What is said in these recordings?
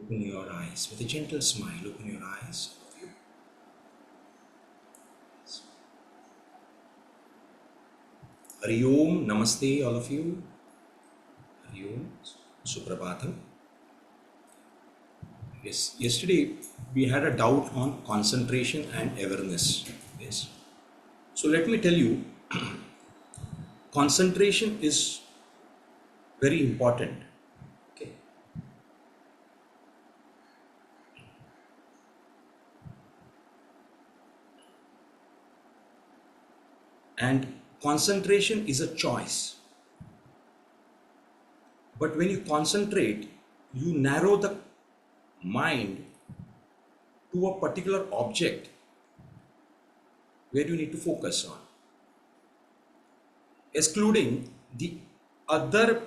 Open your eyes with a gentle smile. Open your eyes. Hari Om, Namaste, all of you. Hari Om, Suprabhatam. Yes, yesterday we had a doubt on concentration and awareness. Yes. So let me tell you, concentration is very important. Okay. And concentration is a choice. But when you concentrate, you narrow the mind to a particular object where you need to focus on, excluding the other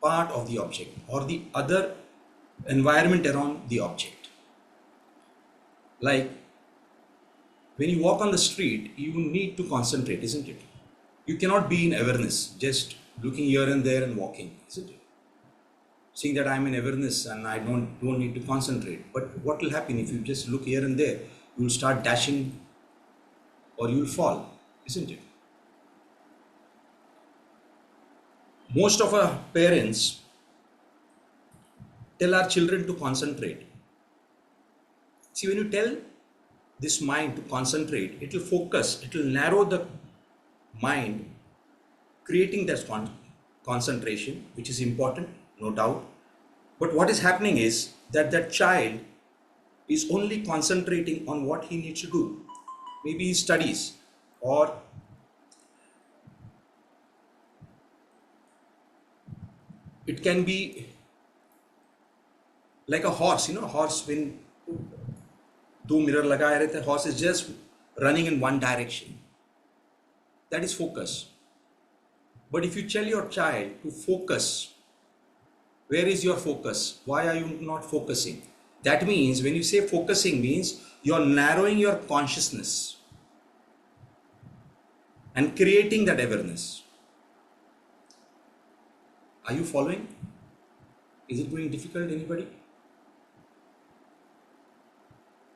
part of the object or the other environment around the object. Like when you walk on the street, you need to concentrate, isn't it? You cannot be in awareness, just looking here and there and walking, isn't it? Seeing that I'm in awareness and I don't need to concentrate. But what will happen if you just look here and there? You will start dashing or you will fall, isn't it? Most of our parents tell our children to concentrate. See, when you tell this mind to concentrate, it will focus, it will narrow the mind, creating that concentration, which is important, no doubt. But what is happening is that that child is only concentrating on what he needs to do. Maybe his studies, or it can be like a horse, horse when two mirror lagaye rehte, horse is just running in one direction. That is focus. But if you tell your child to focus, where is your focus? Why are you not focusing? That means when you say focusing means you're narrowing your consciousness and creating that awareness. Are you following? Is it going difficult, anybody?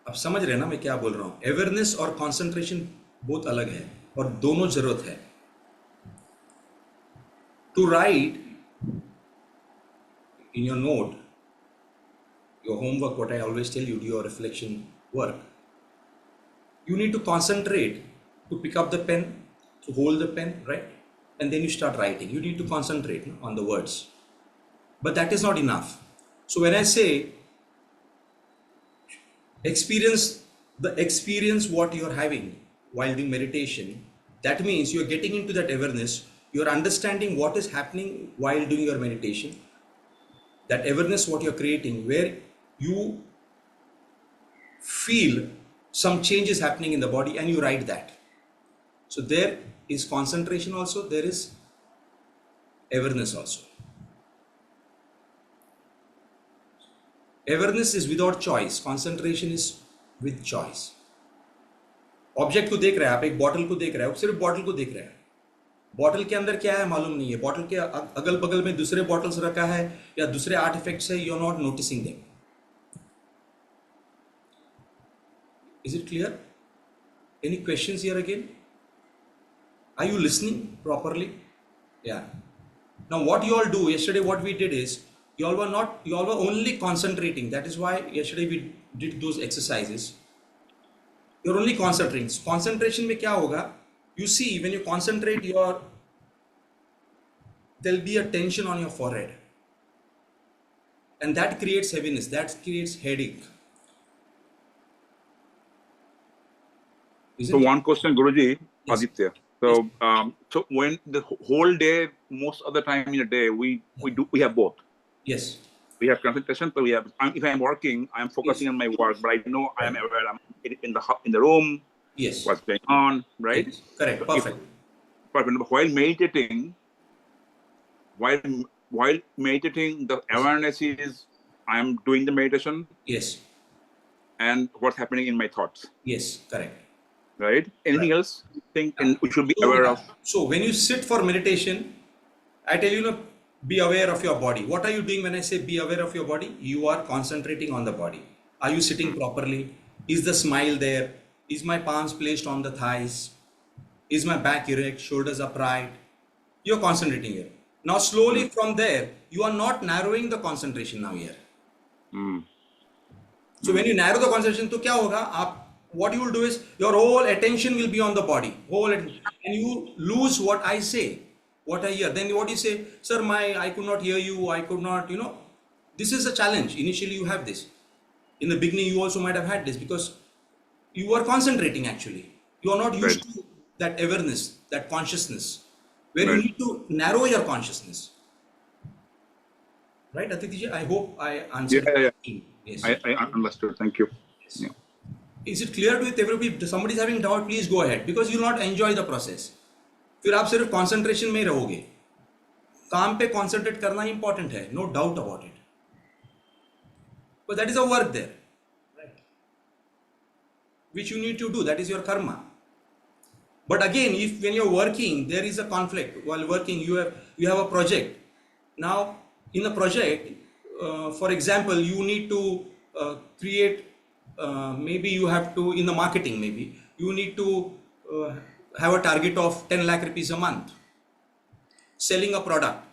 अब समझ रहे हैं ना मैं क्या बोल रहा हूं? अवेयरनेस और कंसंट्रेशन बहुत अलग है और दोनों जरूरत है. To write in your note, your homework, what I always tell you, do your reflection work, you need to concentrate to pick up the pen, to hold the pen, right? And then you start writing. You need to concentrate on the words. But that is not enough. So when I say experience what you're having while doing meditation, that means you're getting into that awareness, you're understanding what is happening while doing your meditation. That awareness, what you're creating, where you feel some changes happening in the body and you write that. So there is concentration also, there is awareness also. Awareness is without choice, concentration is with choice. Object को देख रहे हैं आप, एक bottle को देख रहे हैं, सिर्फ बॉटल को देख रहे हैं. बॉटल के अंदर क्या है मालूम नहीं है, बॉटल के अगल बगल में दूसरे बॉटल्स रखा है या दूसरे आर्टिफैक्ट्स है, you are not noticing them. Is it clear? Any questions here again? Are you listening properly? Yeah. Now what you all do, yesterday what we did is, you all were only concentrating. That is why yesterday we did those exercises. You're only concentrating. Concentration में क्या होगा? You see, when you concentrate, there'll be a tension on your forehead. And that creates heaviness, that creates headache. So one question, Guruji, yes. Aditya. So, yes. So when the whole day, most of the time in a day, we have both. Yes. We have concentration, but we have. If I am working, I am focusing on my work, but I know I am aware. I'm in the room. Yes. What's going on, right? Yes. Correct. Perfect. While meditating, while meditating, the awareness is I am doing the meditation. Yes. And what's happening in my thoughts. Yes. Correct. Right. Anything else you think we should be aware of? So when you sit for meditation, I tell you, Be aware of your body. What are you doing when I say be aware of your body? You are concentrating on the body. Are you sitting properly? Is the smile there? Is my palms placed on the thighs? Is my back erect, shoulders upright? You're concentrating here. Now, slowly from there, you are not narrowing the concentration now here. Mm. So when you narrow the concentration, तो क्या होगा? What you will do is your whole attention will be on the body, and you lose what I say, what I hear. Then what you say, sir, I could not hear you. I could not, This is a challenge. Initially, you have this. In the beginning, you also might have had this because you are concentrating. Actually, you are not used to that awareness, that consciousness, where you need to narrow your consciousness. Right, Aditya? I hope I answered. Yeah. Yes. I understood. Thank you. Yes. Yeah. Is it clear with everybody? If somebody is having doubt, please go ahead because you will not enjoy the process. फिर आप सिर्फ concentration में रहोगे. काम पे concentrate करना important है, no doubt about it. But that is a work there, right? Which you need to do. That is your karma. But again, if when you're working, there is a conflict. While working, you have a project. Now, in the project, for example, you need to create. Maybe you have to, in the marketing, maybe you need to have a target of 10 lakh rupees a month. Selling a product.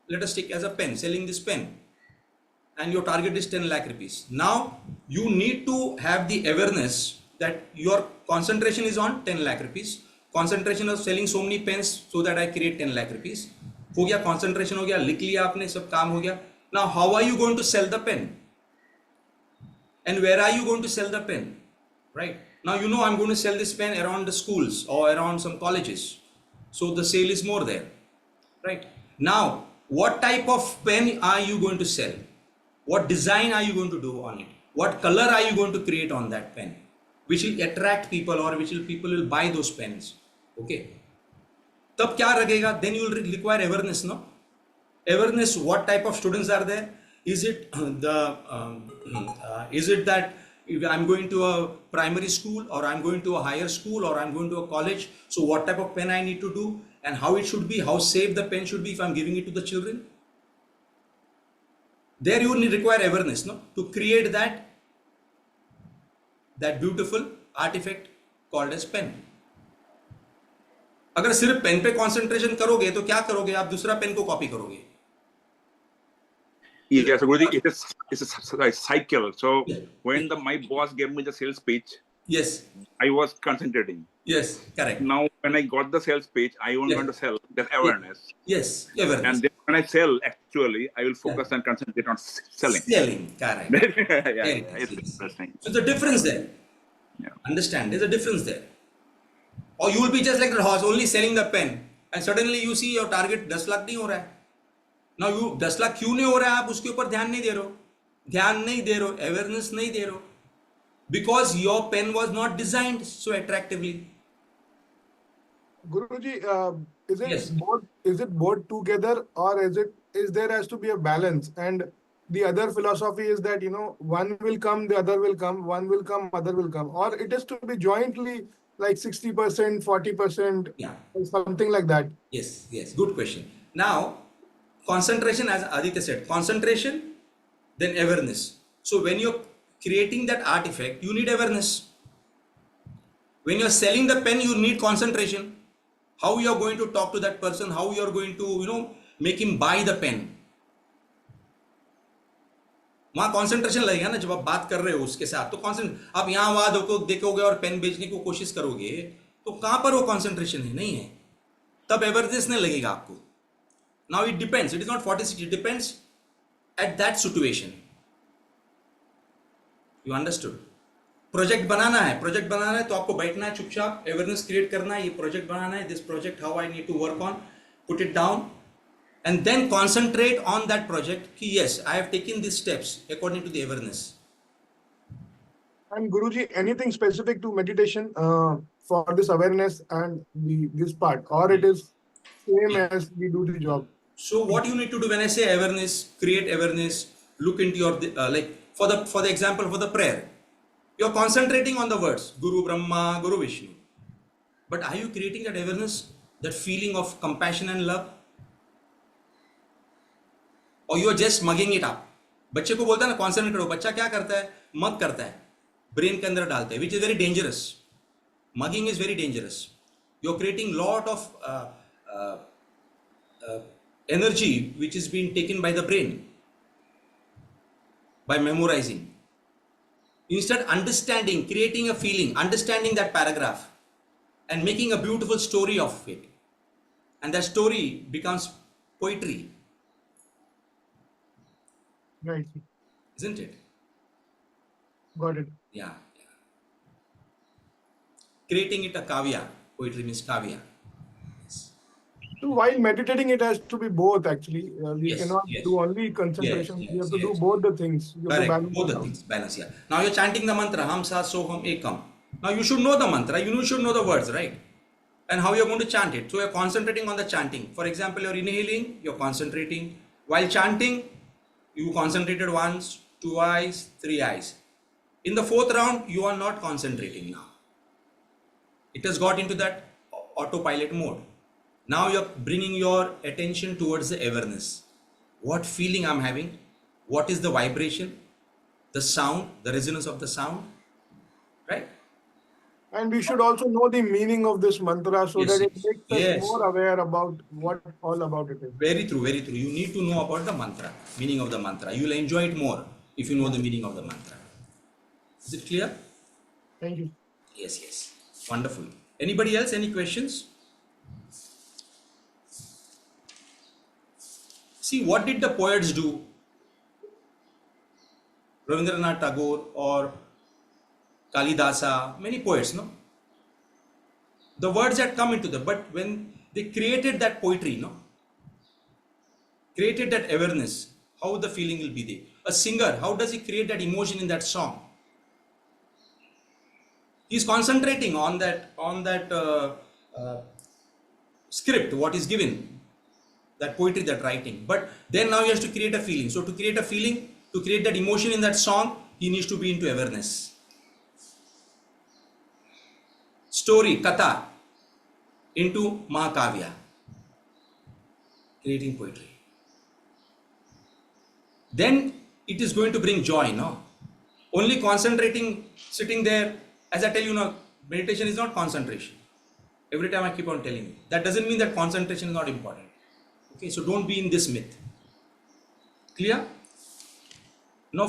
Let us take as a pen, selling this pen. And your target is 10 lakh rupees. Now, you need to have the awareness that your concentration is on 10 lakh rupees. Concentration of selling so many pens so that I create 10 lakh rupees. हो गया, concentration हो गया, लिख लिया आपने, सब काम हो गया. Now, how are you going to sell the pen? And where are you going to sell the pen? Right? Now, I'm going to sell this pen around the schools or around some colleges. So the sale is more there. Right? Now, what type of pen are you going to sell? What design are you going to do on it? What color are you going to create on that pen? Which will attract people or people will buy those pens. Okay. तब क्या लगेगा? Then you will require awareness, no? Awareness, what type of students are there? Is it that if I'm going to a primary school or I'm going to a higher school or I'm going to a college, so what type of pen I need to do and how it should be, how safe the pen should be if I'm giving it to the children? There you will require awareness, no? To create that beautiful artifact called as pen. अगर सिर्फ pen पे concentration करोगे तो क्या करोगे? आप दूसरा pen को कॉपी करोगे. Yeah, so Guruji, it's a cycle. So when my boss gave me the sales pitch, yes, I was concentrating. Yes, correct. Now when I got the sales pitch, I want to sell. That awareness. Yes, awareness. And then when I sell, actually, I will focus and concentrate on selling. Selling, correct. It's interesting. So the difference there. Yeah. Understand? There's a difference there. Or you will be just like the horse, only selling the pen, and suddenly you see your target 10 lakh नहीं हो रहा है. Now you 10 lakh क्यों नहीं हो रहा है? आप उसके ऊपर ध्यान नहीं दे रहे हो, awareness नहीं दे रहे हो, because your pen was not designed so attractively. Guruji, is it both together, or is there has to be a balance? And the other philosophy is that one will come, the other will come, one will come, other will come, or it is to be jointly like 60%, 40%, something like that. Yes, good question. Now, concentration, as Aditya said, concentration, then awareness. So when you're creating that artifact, you need awareness. When you're selling the pen, you need concentration. How you are going to talk to that person, how you are going to, make him buy the pen. वहाँ concentration लगेगा ना, जब आप बात कर रहे हो उसके साथ, तो आप यहाँ वहां देखोगे और पेन बेचने की कोशिश करोगे, तो कहां पर वो कॉन्सेंट्रेशन है? नहीं है. तब अवेयरनेस नहीं लगेगा आपको. Now it depends. It is not 40-60. It depends at that situation. You understood? Project बनाना है तो आपको बैठना है चुपचाप, अवेयरनेस क्रिएट करना है, ये प्रोजेक्ट बनाना है, this project how I need to work on, put it down and then concentrate on that project. Yes, I have taken these steps according to the awareness. And Guruji, anything specific to meditation for this awareness and this part, or it is same as we do the job? So what you need to do when I say awareness, create awareness, look into your like for the example for the prayer, you're concentrating on the words Guru Brahma, Guru Vishnu, but are you creating that awareness, that feeling of compassion and love? or you are just mugging it up. बच्चे को बोलता है ना concentrate करो, बच्चा क्या करता है, मग करता है, ब्रेन के अंदर डालता है, which is very dangerous. Mugging is very dangerous. You're creating lot of energy which is being taken by the brain by memorizing. Instead, understanding, creating a feeling, understanding that paragraph and making a beautiful story of it, and that story becomes poetry, Right. isn't it? Got it. Yeah. Creating it a kavya. Poetry means kavya. So while meditating, it has to be both actually. We Yes, cannot yes. do only concentration. Yes, We have to yes. do both the things. You have to Correct. balance Both it the out. things. Balance. Yeah. Now you're chanting the mantra. Ham sa soham ekam. Now you should know the mantra. You should know the words, right? And how you're going to chant it. So you're concentrating on the chanting. For example, you're inhaling. You're concentrating. While chanting, you concentrated once, twice, three eyes. In the fourth round, you are not concentrating now. It has got into that autopilot mode. Now you're bringing your attention towards the awareness. What feeling I'm having? What is the vibration? The sound, the resonance of the sound, right? And we should also know the meaning of this mantra so Yes, that it yes. makes us Yes. more aware about what all about it is. Very true, very true. You need to know about the mantra, meaning of the mantra. You will enjoy it more if you know the meaning of the mantra. Is it clear? Thank you. Yes, yes. Wonderful. Anybody else? Any questions? See, what did the poets do? Rabindranath Tagore or Kalidasa, many poets, no? The words had come into them, but when they created that poetry, no? Created that awareness, how the feeling will be there. A singer, how does he create that emotion in that song? He's concentrating on that script, what is given, that poetry, that writing. But then now he has to create a feeling. So to create a feeling, to create that emotion in that song, he needs to be into awareness. Story, katha, into Mahakavya, creating poetry. Then it is going to bring joy, no? Only concentrating, sitting there, as I tell you now, meditation is not concentration. Every time I keep on telling you. That doesn't mean that concentration is not important. Okay, so don't be in this myth. Clear? Now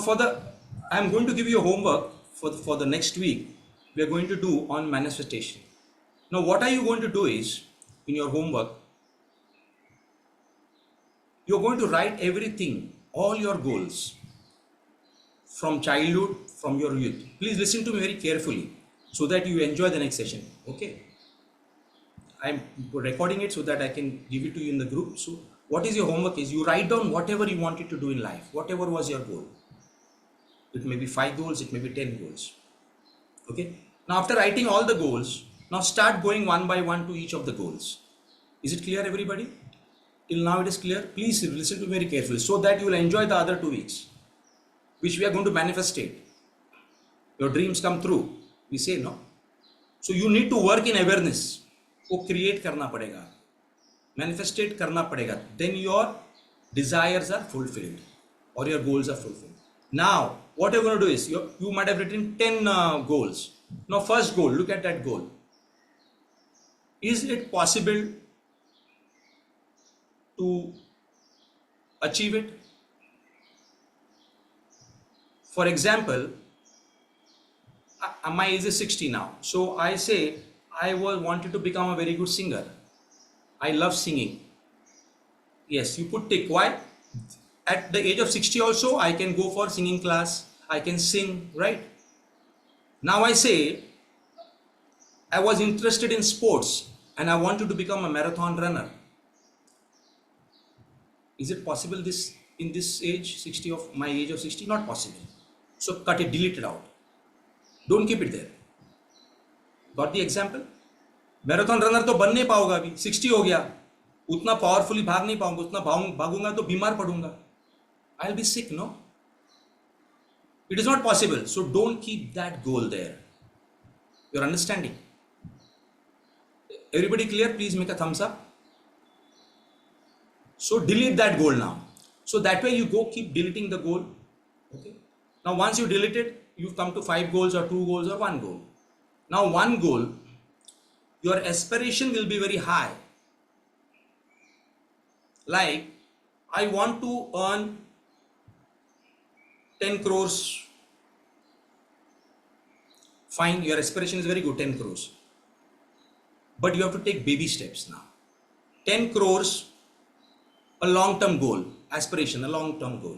I am going to give you a homework for the next week. We are going to do on manifestation. Now what are you going to do is, in your homework, you are going to write everything, all your goals from childhood, from your youth. Please listen to me very carefully so that you enjoy the next session. Okay? I'm recording it so that I can give it to you in the group. So what is your homework is, you write down whatever you wanted to do in life, whatever was your goal. It may be 5 goals, it may be 10 goals. Okay? Now after writing all the goals, now start going one by one to each of the goals. Is it clear, everybody? Till now it is clear. Please listen to me very carefully so that you will enjoy the other 2 weeks, which we are going to manifestate. Your dreams come true. We say no. So you need to work in awareness. वो create करना पड़ेगा, manifestate करना पड़ेगा. Then your desires are fulfilled or your goals are fulfilled. Now what you're going to do is, you might have written 10 goals. Now first goal, look at that goal. Is it possible to achieve it? For example, my age is 60 now. So I say I wanted to become a very good singer. I love singing. Yes, you put tick. Why? At the age of 60 also, I can go for singing class. I can sing, right? Now I say, I was interested in sports and I wanted to become a marathon runner. Is it possible in this age, 60 of my age of 60? Not possible. So cut it, delete it out. Don't keep it there. Got the example? Marathon runner तो बन नहीं पाओगा अभी, 60 हो गया, उतना powerfully भाग नहीं पाऊंगा, उतना भागूंगा तो बीमार पड़ूंगा. I'll be sick, no? It is not possible. So don't keep that goal there. You're understanding? Everybody clear? Please make a thumbs up. So delete that goal now. So that way you go keep deleting the goal. Okay. Now once you delete it, you've come to 5 goals or 2 goals or 1 goal. Now one goal, your aspiration will be very high. Like, I want to earn 10 crores. Fine, your aspiration is very good, 10 crores. But you have to take baby steps now. 10 crores, a long-term goal, aspiration, a long-term goal.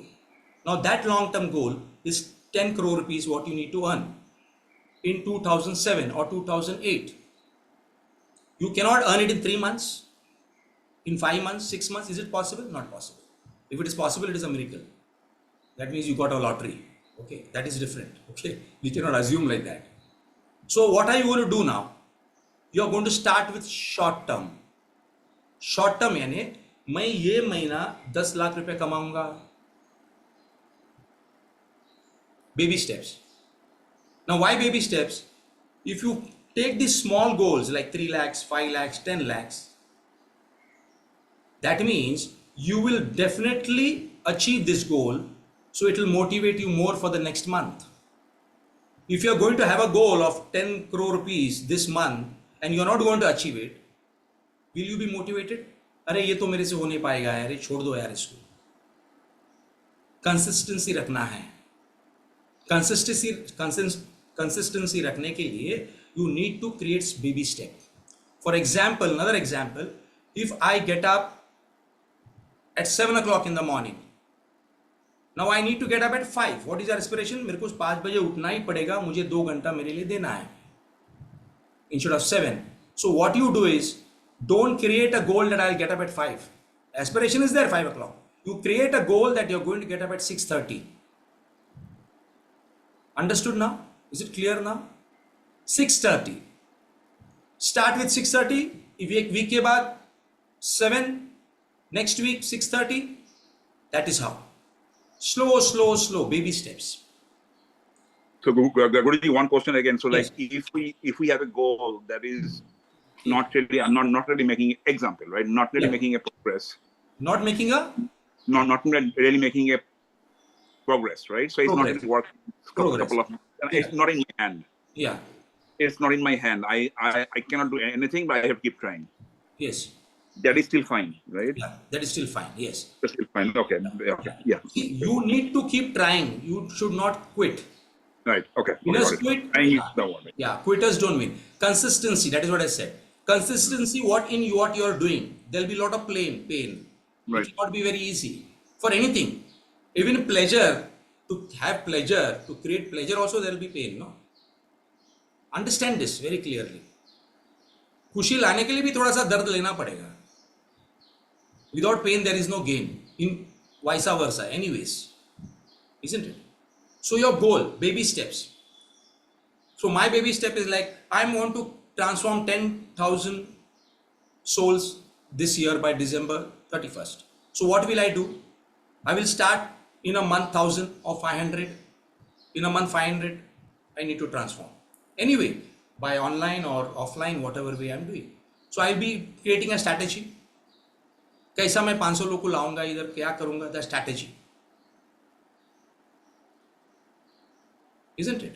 Now that long-term goal is 10 crore rupees what you need to earn in 2007 or 2008. You cannot earn it in 3 months, in 5 months, 6 months. Is it possible? Not possible. If it is possible, it is a miracle. That means you got a lottery. Okay, that is different. Okay, we cannot assume like that. So what are you going to do now? You are going to start with short term. Short term यानी मैं ये महीना 10 लाख रुपए कमाऊंगा. Baby steps. Now why baby steps? If you take these small goals like 3 lakhs, 5 lakhs, 10 lakhs, that means you will definitely achieve this goal. So it will motivate you more for the next month. If you are going to have a goal of 10 crore rupees this month and you are not going to achieve it, will you be motivated? अरे ये तो मेरे से हो नहीं पाएगा यार, ये छोड़ दो यार इसको. कंसिस्टेंसी रखना है. कंसिस्टेंसी रखने के लिए you need to create baby step. For example, another example, if I get up at 7 o'clock in the morning, now I need to get up at 5. What is your aspiration? मेरे को 5 बजे उठना ही पड़ेगा, मुझे 2 घंटा मेरे लिए देना है instead of 7. So what you do is, don't create a goal that I'll get up at 5. Aspiration is there 5 o'clock. You create a goal that you're going to get up at 6:30. Understood now? Is it clear now? 6:30. Start with 6:30. If एक week के बाद 7, next week 6:30. That is how. Slow, baby steps. So Guruji, one question again. So like Yes. if we have a goal that is not really, I'm not really making an example, right? Not really Yeah. making a progress. Not making a Not really making a progress, right? So it's Progress. not really working. Progress. Couple of, it's not in my hand. yeah. It's not in my hand. I cannot do anything, but I have to keep trying. Yes. That is still fine, right? Yeah. That is still fine. Yes. That's still fine. Okay. Yeah. See, you need to keep trying. You should not quit. Right. Okay. Winners got it. quit. Trying is the one. Yeah, quitters don't win. Consistency, that is what I said. Consistency, what you are doing, there'll be a lot of pain. Right. It will not be very easy for anything. Even pleasure, to have pleasure, to create pleasure also there will be pain, no? Understand this very clearly. खुशी लाने के लिए भी थोड़ा सा दर्द लेना पड़ेगा. Without pain there is no gain. In vice versa, anyways, isn't it? So your goal, baby steps. So my baby step is like, I want to transform 10,000 souls this year by December 31st. So what will I do? I will start in a month 1,000 or 500. In a month 500, I need to transform. Anyway, by online or offline, whatever way I'm doing. So I'll be creating a strategy. कैसा मैं 500 लोग को लाऊंगा इधर, क्या करूंगा, the strategy. Isn't it?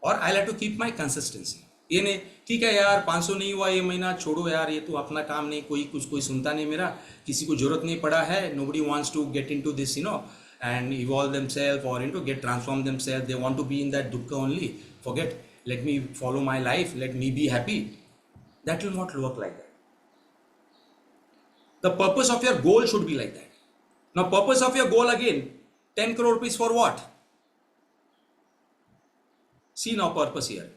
Or I'll have to keep my consistency. ये नहीं ठीक है यार 500 नहीं हुआ ये महीना, छोड़ो यार, ये तो अपना काम नहीं, कोई सुनता नहीं मेरा, किसी को जरूरत नहीं पड़ा है, nobody wants to get into this, and evolve themselves or get transform themselves. They want to be in that dukkha only. Forget, let me follow my life, let me be happy. That will not work like that. The purpose of your goal should be like that. Now purpose of your goal again, 10 crore rupees for what? See now purpose here.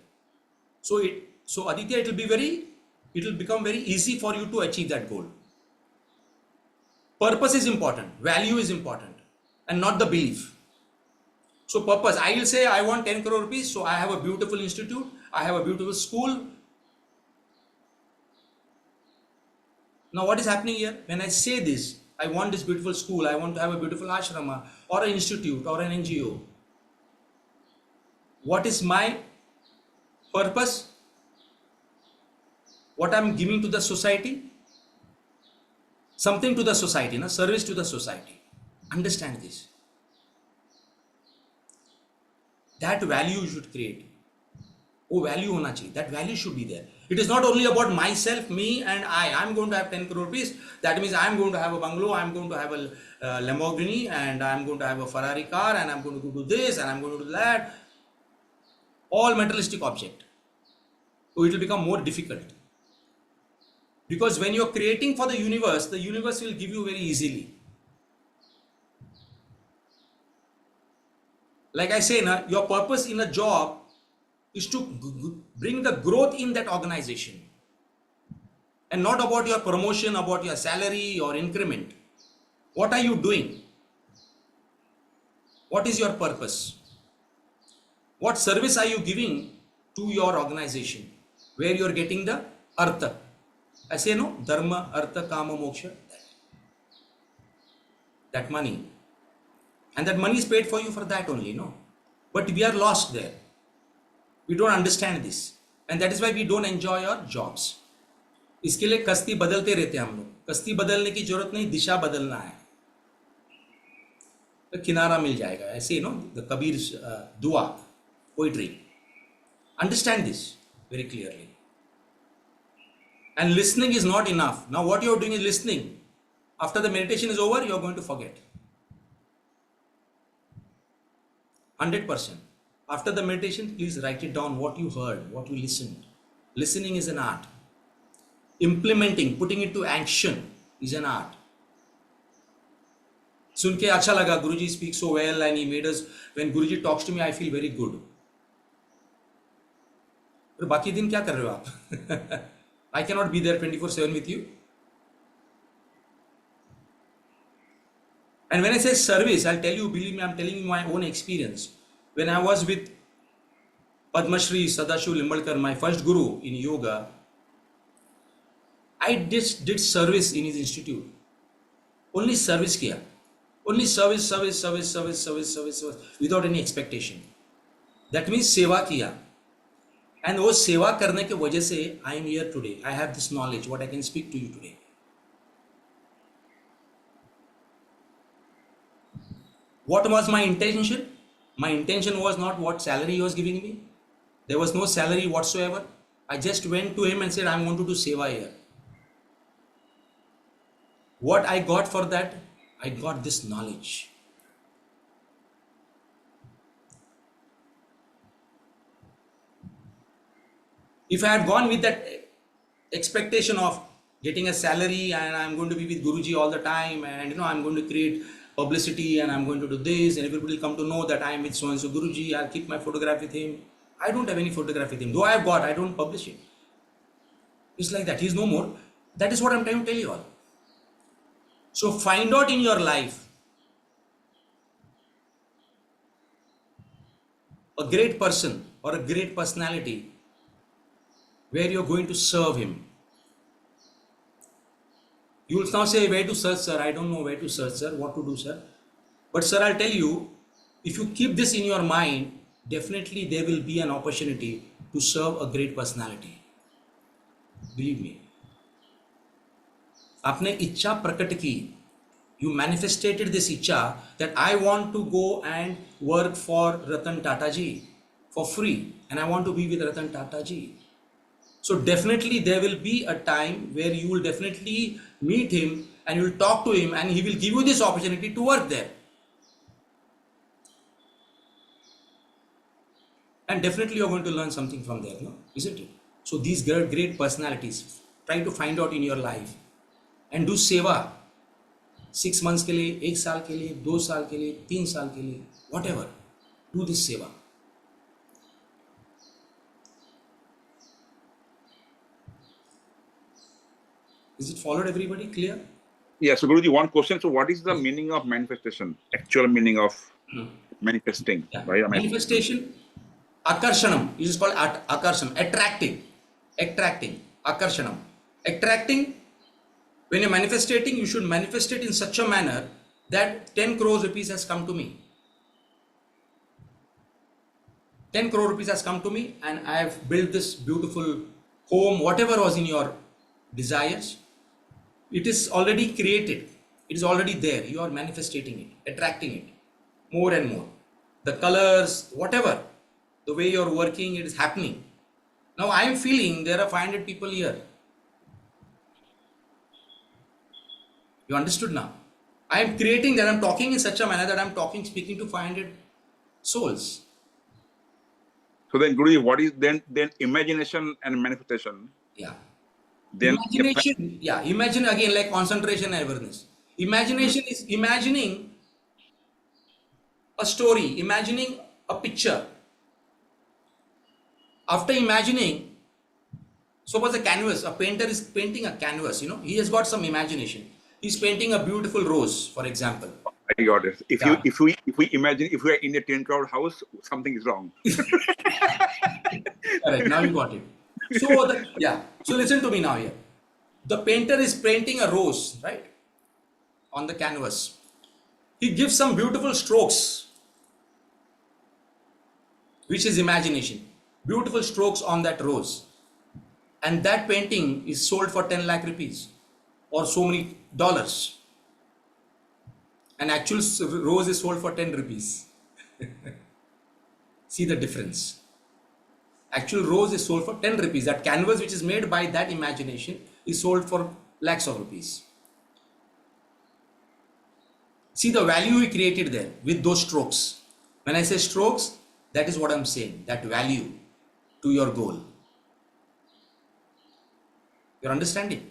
So Aditya, it will become very easy for you to achieve that goal. Purpose is important, value is important, and not the belief. So purpose, I will say I want 10 crore rupees, so I have a beautiful institute, I have a beautiful school. Now what is happening here? When I say this, I want this beautiful school, I want to have a beautiful ashrama or an institute or an NGO. What is my purpose? What I'm giving to the society? Something to the society, service to the society. Understand this. That value you should create. वो value होना चाहिए. That value should be there. It is not only about myself, me and I. I'm going to have 10 crore rupees. That means I'm going to have a bungalow. I'm going to have a Lamborghini, and I'm going to have a Ferrari car, and I'm going to do this, and I'm going to do that. All materialistic object. So it will become more difficult. Because when you're creating for the universe will give you very easily. Like I say, your purpose in a job is to bring the growth in that organization, and not about your promotion, about your salary or increment. What are you doing? What is your purpose? What service are you giving to your organization, where you are getting the artha? I say no, dharma, artha, kama, moksha, that money. And that money is paid for you for that only, no? But we are lost there. We don't understand this. And that is why we don't enjoy our jobs. इसके लिए कश्ती बदलते रहते हैं हम लोग. कश्ती बदलने की जरूरत नहीं, दिशा बदलना है. तो किनारा मिल जाएगा. ऐसे no, the Kabir's dua, poetry. Understand this very clearly. And listening is not enough. Now what you are doing is listening. After the meditation is over, you are going to forget. 100%. After the meditation, please write it down, what you heard, what you listened. Listening is an art. Implementing, putting it to action is an art. सुन के अच्छा लगा, Guruji speaks so well and he made us, when Guruji talks to me, I feel very good. पर बाकी दिन क्या कर रहे हो आप? I cannot be there 24/7 with you. And when I say service, I'll tell you, believe me, I'm telling you my own experience. When I was with Padma Shri Sadashiv Limbalkar, my first guru in yoga, I just did service in his institute. Only service kiya. Only service, without any expectation. That means seva kiya. And वो सेवा करने के वजह से I am here today. I have this knowledge, what I can speak to you today. What was my intention? My intention was not what salary he was giving me. There was no salary whatsoever. I just went to him and said, I want to do seva here. What I got for that? I got this knowledge. If I had gone with that expectation of getting a salary and I'm going to be with Guruji all the time, and I'm going to create publicity and I'm going to do this and everybody will come to know that I am with so and so Guruji, I'll keep my photograph with him. I don't have any photograph with him. Though I have got, I don't publish it. It's like that. He's no more. That is what I'm trying to tell you all. So find out in your life a great person or a great personality where you're going to serve him. You will now say, where to search, sir? I don't know where to search, sir. What to do, sir? But sir, I'll tell you, if you keep this in your mind, definitely there will be an opportunity to serve a great personality. Believe me. आपने इच्छा प्रकट की. You manifested this icha that I want to go and work for Ratan Tata ji for free, and I want to be with Ratan Tata ji. So definitely there will be a time where you will definitely meet him and you will talk to him and he will give you this opportunity to work there. And definitely you are going to learn something from there, no? Isn't it? So these great personalities, try to find out in your life and do seva. 6 months के लिए, 1 साल के लिए, 2 साल के लिए, 3 साल के लिए, whatever. Do this seva. Is it followed, everybody? Clear? Yeah, so Guruji, one question. So what is the meaning of manifestation? Actual meaning of manifesting? Yeah. Right? Manifestation, akarshanam. It is called akarshanam. Attracting. Akarshanam. Attracting. When you're manifesting, you should manifest it in such a manner that 10 crores rupees has come to me. 10 crore rupees has come to me and I have built this beautiful home, whatever was in your desires. It is already created It is already there. You are manifesting it, attracting it more and more. The colors, whatever, the way you're working, it is happening. Now I am feeling there are 500 people here. You understood now? I am creating that. I'm talking in such a manner that I'm speaking to 500 souls. So then, Guruji, what is then imagination and manifestation? Yeah. Then Imagination, yeah, imagine again like concentration and awareness. Imagination is imagining a story, imagining a picture. After imagining, suppose a canvas, a painter is painting a canvas, he has got some imagination. He's painting a beautiful rose, for example. I got it. If Yeah. we imagine if we are in a 10 crore house, something is wrong. Correct, now you got it. So listen to me now here. The painter is painting a rose, right, on the canvas. He gives some beautiful strokes, which is imagination. Beautiful strokes on that rose. And that painting is sold for 10 lakh rupees or so many dollars. An actual rose is sold for 10 rupees. See the difference. Actual rose is sold for 10 rupees. That canvas which is made by that imagination is sold for lakhs of rupees. See the value he created there with those strokes. When I say strokes, that is what I'm saying. That value to your goal. You're understanding?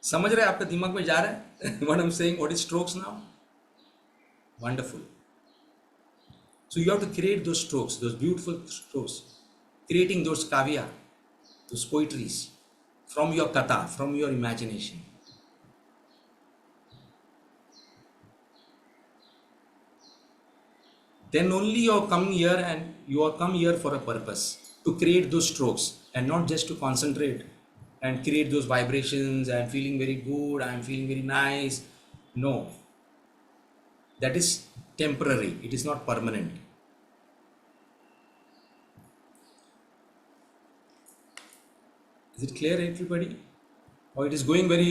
समझ रहे आपका दिमाग में जा रहा है? What I'm saying, what is strokes now? Wonderful. So you have to create those strokes, those beautiful strokes, creating those kavya, those poetries from your katha, from your imagination. Then only you are coming here, and you are come here for a purpose, to create those strokes and not just to concentrate and create those vibrations and feeling very good, I am feeling very nice. No, that is temporary, it is not permanent. Is it clear, everybody? Or it is going very